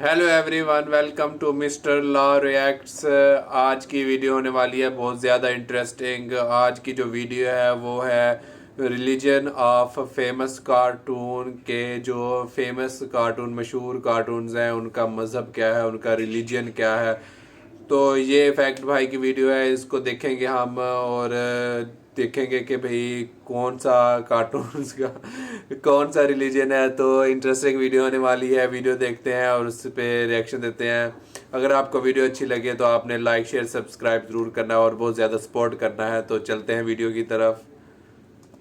Hello everyone, welcome to mister law reacts. आज की video होने वाली है बहुत ज़्यादा इंटरेस्टिंग। आज की जो वीडियो है वो है रिलीजन ऑफ फेमस कार्टून के जो फेमस कार्टून मशहूर कार्टून्स हैं उनका मज़हब क्या है, उनका रिलीजन क्या है। तो ये फैक्ट भाई की वीडियो है, इसको देखेंगे हम और देखेंगे कि भाई कौन सा कार्टून्स का कौन सा रिलीजन है। तो इंटरेस्टिंग वीडियो होने वाली है, वीडियो देखते हैं और उस पर रिएक्शन देते हैं। अगर आपको वीडियो अच्छी लगे तो आपने लाइक शेयर सब्सक्राइब ज़रूर करना है और बहुत ज़्यादा सपोर्ट करना है। तो चलते हैं वीडियो की तरफ।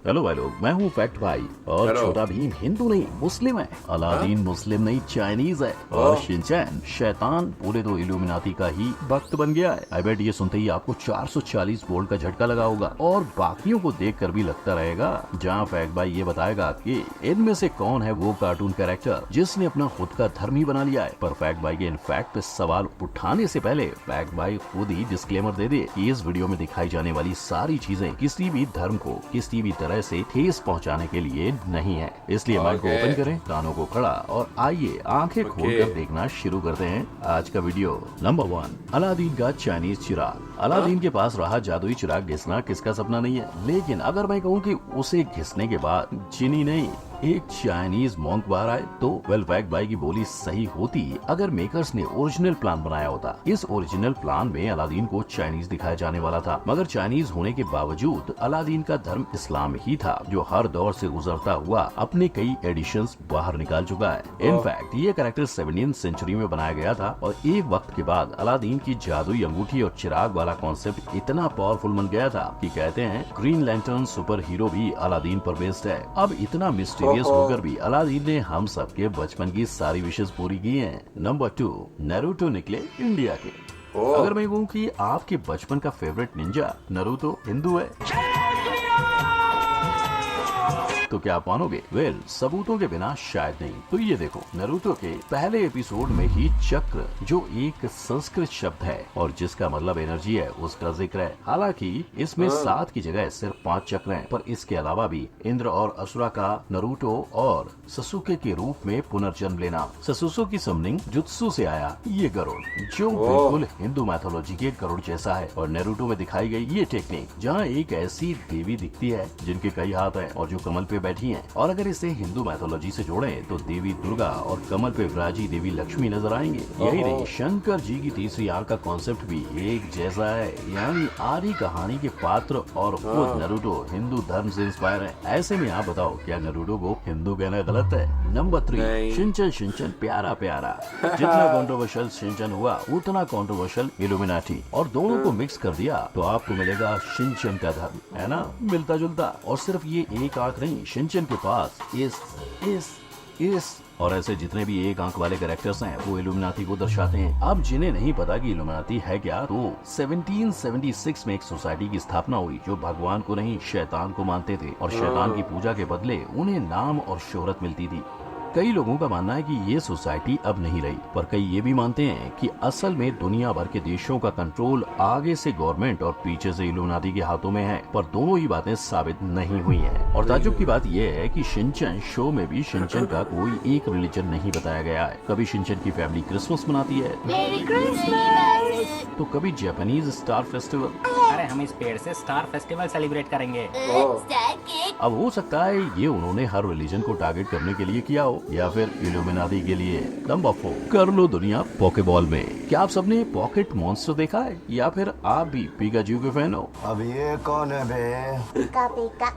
हेलो भाई लोग, मैं हूँ फैक्ट भाई। और हेलो। छोटा भीम हिंदू नहीं मुस्लिम है, अलादीन मुस्लिम नहीं चाइनीज है, और ओह। शिनचैन शैतान पूरे तो इल्यूमिनाती का ही भक्त बन गया है। आई बेट ये सुनते ही आपको 440 वोल्ट का झटका लगा होगा और बाकियों को देखकर भी लगता रहेगा जहाँ फैक्ट भाई ये बताएगा कि इनमें से कौन है वो कार्टून कैरेक्टर जिसने अपना खुद का धर्म ही बना लिया है। पर फैक्ट भाई के इन फैक्ट पे सवाल उठाने से पहले फैक्ट भाई खुद ही डिस्क्लेमर दे दे कि इस वीडियो में दिखाई जाने वाली सारी चीजें किसी भी धर्म को किसी भी तरह से ठेस पहुंचाने के लिए नहीं है। इसलिए माइक को ओपन करें, कानों को खड़ा और आइए आंखें खोलकर देखना शुरू करते हैं आज का वीडियो। नंबर 1, अलादीन का चाइनीज चिराग। अलादीन के पास रहा जादुई चिराग घिसना किसका सपना नहीं है, लेकिन अगर मैं कहूँ कि उसे घिसने के बाद चीनी नहीं एक चाइनीज मॉन्क बाहर आए तो वेल फैक्ट भाई की बोली सही होती अगर मेकर्स ने ओरिजिनल प्लान बनाया होता। इस ओरिजिनल प्लान में अलादीन को चाइनीज दिखाया जाने वाला था, मगर चाइनीज होने के बावजूद अलादीन का धर्म इस्लाम ही था जो हर दौर से गुजरता हुआ अपने कई एडिशंस बाहर निकाल चुका है। इनफैक्ट ये कैरेक्टर 17वीं सेंचुरी में बनाया गया था और एक वक्त के बाद अलादीन की जादुई अंगूठी और चिराग वाला कॉन्सेप्ट इतना पावरफुल बन गया था कि कहते हैं ग्रीन लैंटर्न सुपर हीरो भी अलादीन पर बेस्ड है। अब इतना मिस्टीरियस होकर भी अलादीन ने हम सबके बचपन की सारी विशेष पूरी की हैं। नंबर 2, नारुतो निकले इंडिया के। अगर मैं कहूँ कि आपके बचपन का फेवरेट निंजा नारुतो हिंदू है तो क्या आप मानोगे? वेल सबूतों के बिना शायद नहीं। तो ये देखो, नारुतो के पहले एपिसोड में ही चक्र जो एक संस्कृत शब्द है और जिसका मतलब एनर्जी है उसका जिक्र है। हालांकि इसमें 7 की जगह सिर्फ 5 चक्र हैं, पर इसके अलावा भी इंद्र और असुरा का नारुतो और ससुके के रूप में पुनर्जन्म लेना। ससुसो की समनिंग जुत्सु से आया ये गरुड़ जो बिल्कुल हिंदू मैथोलॉजी के गरुड़ जैसा है। और नारुतो में दिखाई गई ये टेक्निक जहाँ एक ऐसी देवी दिखती है जिनके कई हाथ हैं और जो कमल पे बैठी हैं। और अगर इसे हिंदू मैथोलॉजी से जोड़ें तो देवी दुर्गा और कमल पे विराजी देवी लक्ष्मी नजर आएंगे। यही नहीं, शंकर जी की तीसरी आंख का कॉन्सेप्ट भी एक जैसा है, यानी आरी कहानी के पात्र और खुद नारुतो हिंदू धर्म से इंस्पायर है। ऐसे में आप बताओ क्या नारुतो को हिंदू कहना गलत है? Number 3, Shinchan. शिनचैन प्यारा प्यारा। जितना कंट्रोवर्शियल शिनचैन हुआ उतना कंट्रोवर्शियल इल्यूमिनाटी, और दोनों को मिक्स कर दिया तो आपको मिलेगा शिनचैन का धर्म, है ना, मिलता जुलता। और सिर्फ ये एक आंख नहीं, शिनचैन के पास इस और ऐसे जितने भी एक आंख वाले कैरेक्टर्स हैं वो इल्यूमिनाती को दर्शाते हैं। अब जिन्हें नहीं पता कि इल्यूमिनाती है क्या, तो 1776 में एक सोसाइटी की स्थापना हुई जो भगवान को नहीं शैतान को मानते थे और शैतान की पूजा के बदले उन्हें नाम और शोहरत मिलती थी। कई लोगों का मानना है कि ये सोसाइटी अब नहीं रही, पर कई ये भी मानते हैं कि असल में दुनिया भर के देशों का कंट्रोल आगे से गवर्नमेंट और पीछे से इल्यूमिनाती के हाथों में है। पर दोनों ही बातें साबित नहीं हुई हैं। और ताज्जुब की बात यह है कि शिनचैन शो में भी शिनचैन का कोई एक रिलीजन नहीं बताया गया है। कभी शिनचैन की फैमिली क्रिसमस मनाती है तो कभी जापानीज स्टार फेस्टिवल। अरे हम इस पेड़ से स्टार फेस्टिवल सेलिब्रेट करेंगे। अब हो सकता है ये उन्होंने हर रिलीजन को टारगेट करने के लिए किया हो या फिर इल्यूमिनाती के लिए। नंबर 4, कर लो दुनिया पोकेबॉल में। क्या आप सबने पॉकेट मॉन्स्टर देखा है या फिर आप भी पिकाचू के फैन हो? अब ये कौन है बे?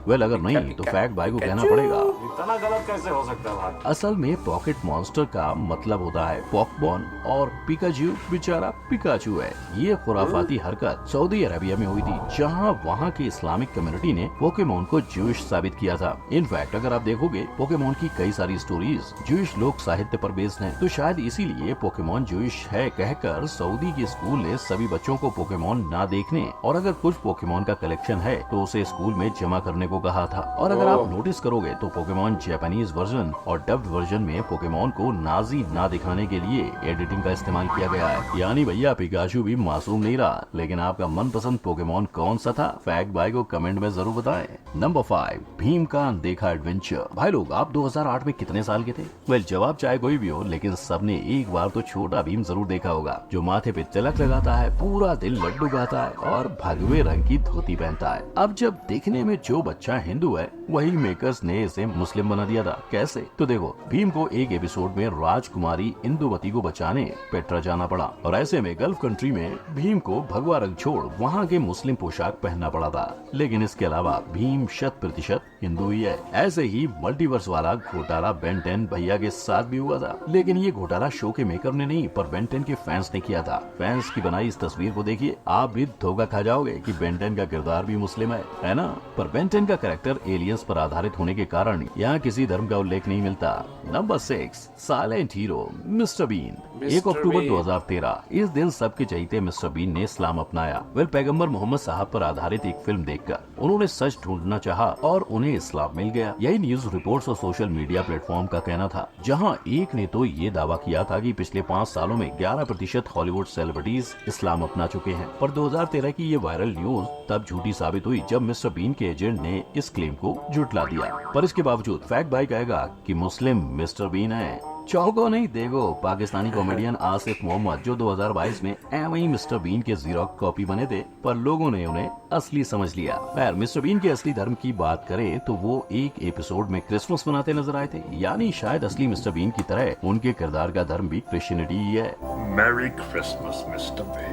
वेल अगर नहीं तो फैक्ट भाई को कहना पड़ेगा। इतना गलत कैसे हो सकता है भाई? असल में पॉकेट मॉन्स्टर का मतलब होता है पॉकबॉन और पिकाचू बेचारा पिकाचू है। ये खुराफाती हरकत सऊदी अरेबिया में हुई थी जहाँ वहाँ की इस्लामिक कम्युनिटी ने पोकेमोन को ज्यूइश साबित किया था। इनफैक्ट अगर आप देखोगे पोकेमोन की कई सारी स्टोरीज ज्यूइश लोक साहित्य पर बेस्ड हैं, तो शायद इसीलिए पोकेमोन ज्यूइश है कहकर सऊदी के स्कूल ने सभी बच्चों को पोकेमोन ना देखने और अगर कुछ पोकेमोन का कलेक्शन है तो उसे स्कूल में जमा करने को कहा था। और अगर आप नोटिस करोगे तो पोकेमोन पोकेमॉन जापानीज वर्जन और डब्ड वर्जन में पोकेमॉन को नाजी ना दिखाने के लिए एडिटिंग का इस्तेमाल किया गया है। यानी भैया पिकाचू भी मासूम नहीं रहा। लेकिन आपका मनपसंद पोकेमॉन कौन सा था? फैक्ट भाई को कमेंट में जरूर बताएं। नंबर 5, भीम का अनदेखा एडवेंचर। भाई लोग, आप 2008 में कितने साल के थे? वेल, जवाब चाहे कोई भी हो, लेकिन सबने एक बार तो छोटा भीम जरूर देखा होगा, जो माथे पे तिलक लगाता है, पूरा दिन लड्डू खाता है और भगवे रंग की धोती पहनता है। अब जब देखने में जो बच्चा हिंदू है, वही मेकर्स ने इसे मुस्लिम बना दिया था। कैसे? तो देखो, भीम को एक एपिसोड में राजकुमारी इंदुमती को बचाने पेट्रा जाना पड़ा और ऐसे में गल्फ कंट्री में भीम को भगवा रंग छोड़ वहाँ के मुस्लिम पोशाक पहनना पड़ा था। लेकिन इसके अलावा भीम 100% हिंदू ही है। ऐसे ही मल्टीवर्स वाला घोटाला बेन 10 भैया के साथ भी हुआ था। लेकिन ये घोटाला शो के मेकर ने नहीं, पर बेन 10 के फैंस ने किया था। फैंस की बनाई इस तस्वीर को देखिए, आप भी धोखा खा जाओगे कि बेन 10 का किरदार भी मुस्लिम है ना? पर बेन 10 का कैरेक्टर एलियंस पर आधारित होने के कारण यहाँ किसी धर्म का उल्लेख नहीं मिलता। Number 6, silent hero mister bean. 1 अक्टूबर 2013 इस दिन सबके चहीते मिस्टर बीन ने इस्लाम अपनाया। वेल, पैगंबर मोहम्मद साहब पर आधारित एक फिल्म देखकर उन्होंने सच ढूंढना चाहा और उन्हें इस्लाम मिल गया। यही न्यूज रिपोर्ट्स और सोशल मीडिया प्लेटफॉर्म का कहना था, जहां एक ने तो ये दावा किया था कि पिछले 5 सालों में 11% हॉलीवुड सेलिब्रिटीज इस्लाम अपना चुके हैं। पर 2013 की ये वायरल न्यूज तब झूठी साबित हुई जब मिस्टर बीन के एजेंट ने इस क्लेम को झुटला दिया। पर इसके बावजूद फैक्ट भाई कहेगा कि मुस्लिम मिस्टर बीन है। चौको नहीं, देखो पाकिस्तानी कॉमेडियन आसिफ मोहम्मद, जो 2022 में एवं मिस्टर बीन के जीरोक्स कॉपी बने थे, पर लोगों ने उन्हें असली समझ लिया। खैर, मिस्टर बीन के असली धर्म की बात करें तो वो एक एपिसोड में क्रिसमस मनाते नजर आए थे। यानी शायद असली मिस्टर बीन की तरह उनके किरदार का धर्म भी क्रिश्चियनिटी ही है। Merry Christmas, Mr. B.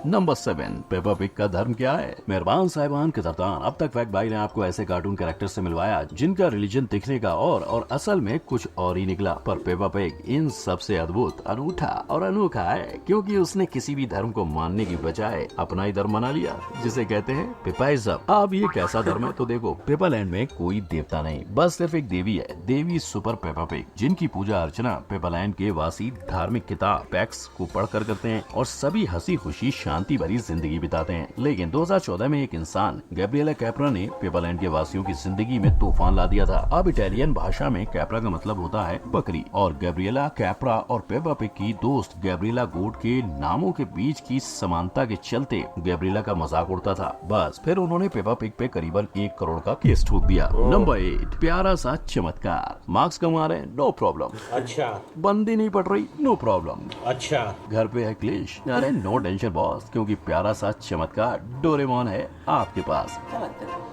Number 7, Peppa pig का धर्म क्या है? मेहरबान साहिबान कदरदान, अब तक फैक्ट भाई ने आपको ऐसे कार्टून कैरेक्टर से मिलवाया जिनका रिलीजन दिखने का और असल में कुछ और ही निकला। पर पेपा पिग इन सबसे अद्भुत, अनूठा और अनोखा है, क्योंकि उसने किसी भी धर्म को मानने की बजाय अपना ही धर्म बना लिया, जिसे कहते हैं पेपाइज्म। अब ये कैसा धर्म है? तो देखो, पेपालैंड में कोई देवता नहीं, बस सिर्फ एक देवी है, देवी सुपर पेपा पिग, जिनकी पूजा अर्चना पेपालैंड के वासी धार्मिक किताब पैक्स को पढ़कर करते हैं और सभी हंसी खुशी शांति भरी जिंदगी बिताते हैं। लेकिन 2014 में एक इंसान गैब्रिएला कैप्रा ने पेपालैंड के वासियों की जिंदगी में तूफान ला दिया था। अब इटालियन भाषा में कैप्रा का मतलब होता है बकरी, और गैब्रिएला कैप्रा और पेपा पिग की दोस्त गैब्रिएला गोट के नामों के बीच की समानता के चलते गैब्रिएला का मजाक उड़ता था। बस फिर उन्होंने पेपा पिग पे करीबन 1 करोड़ का केस ठोक दिया। नंबर 8, प्यारा सा चमत्कार। मार्क्स कमा रहे, नो प्रॉब्लम। अच्छा। बंदी नहीं पड़ रही, नो प्रॉब्लम। अच्छा। घर पे है क्लेश, अरे नो टेंशन बॉस, क्योंकि प्यारा सा चमत्कार डोरेमोन है आपके पास।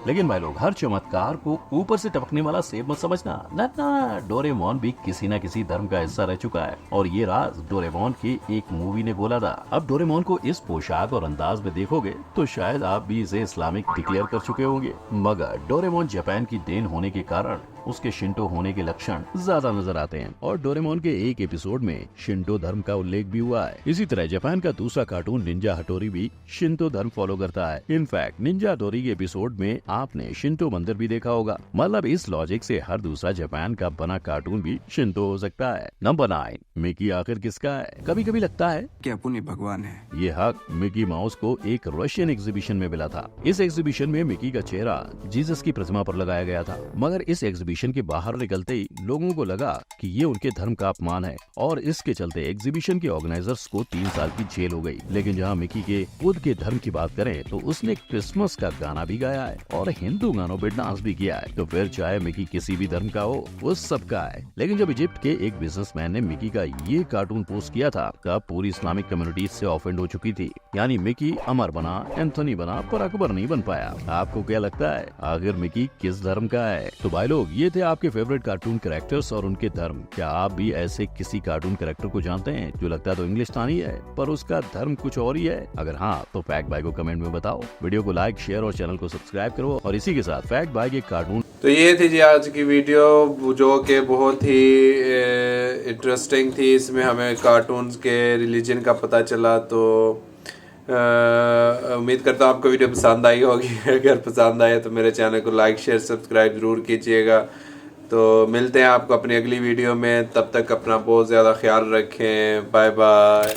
लेकिन भाई लोग, हर चमत्कार को ऊपर से टपकने वाला सेब मत समझना, ना, डोरेमोन भी किसी न किसी धर्म का हिस्सा रह चुका है, और ये राज डोरेमोन की एक मूवी ने बोला था। अब डोरेमोन को इस पोशाक और अंदाज में देखोगे तो शायद आप भी इसे इस्लामिक डिक्लेयर कर चुके होंगे, मगर डोरेमोन जापान की देन होने के कारण उसके शिंटो होने के लक्षण ज्यादा नजर आते हैं, और डोरेमोन के एक एपिसोड में शिंटो धर्म का उल्लेख भी हुआ है। इसी तरह जापान का दूसरा कार्टून निंजा हटोरी भी शिंटो धर्म फॉलो करता है। इनफैक्ट निंजा हटोरी के एपिसोड में आपने शिंटो मंदिर भी देखा होगा। मतलब इस लॉजिक से हर दूसरा जापान का बना कार्टून भी शिंटो हो सकता है। नंबर 9, मिकी आखिर किसका है? कभी कभी लगता है कि अपुनी भगवान है। ये हक मिकी माउस को एक रशियन एग्जीबिशन में मिला था। इस एग्जीबिशन में मिकी का चेहरा जीसस की प्रतिमा पर लगाया गया था, मगर इस एग्जीबिशन के बाहर निकलते ही लोगों को लगा कि ये उनके धर्म का अपमान है, और इसके चलते एग्जीबिशन के ऑर्गेनाइजर्स को 3 साल की जेल हो गई। लेकिन जहाँ मिकी के खुद के धर्म की बात करें तो उसने क्रिसमस का गाना भी गाया है और हिंदू गानों पे डांस भी किया है। तो फिर चाहे मिकी किसी भी धर्म का हो, वो सबका है। लेकिन जब इजिप्ट के एक बिजनेसमैन ने मिकी का ये कार्टून पोस्ट किया था, तब पूरी इस्लामिक कम्युनिटी से ऑफेंड हो चुकी थी। यानी मिकी अमर बना, एंथोनी बना, पर अकबर नहीं बन पाया। आपको क्या लगता है आखिर मिकी किस धर्म का है? तो भाई लोग, ये थे आपके फेवरेट कार्टून कैरेक्टर्स और उनके धर्म। क्या आप भी ऐसे किसी कार्टून कैरेक्टर को जानते हैं जो लगता तो इंग्लिशतानी है पर उसका धर्म कुछ और ही है? अगर हाँ, तो फैक्ट भाई को कमेंट में बताओ। वीडियो को लाइक, शेयर और चैनल को सब्सक्राइब करो। और इसी के साथ फैक्ट भाई के कार्टून। तो ये थी जी आज की वीडियो, जो कि बहुत ही इंटरेस्टिंग थी। इसमें हमें कार्टून्स के रिलीजन का पता चला। तो उम्मीद करता हूँ आपको वीडियो पसंद आई होगी। अगर पसंद आए तो मेरे चैनल को लाइक, शेयर, सब्सक्राइब जरूर कीजिएगा। तो मिलते हैं आपको अपनी अगली वीडियो में। तब तक अपना बहुत ज़्यादा ख्याल रखें। Bye bye.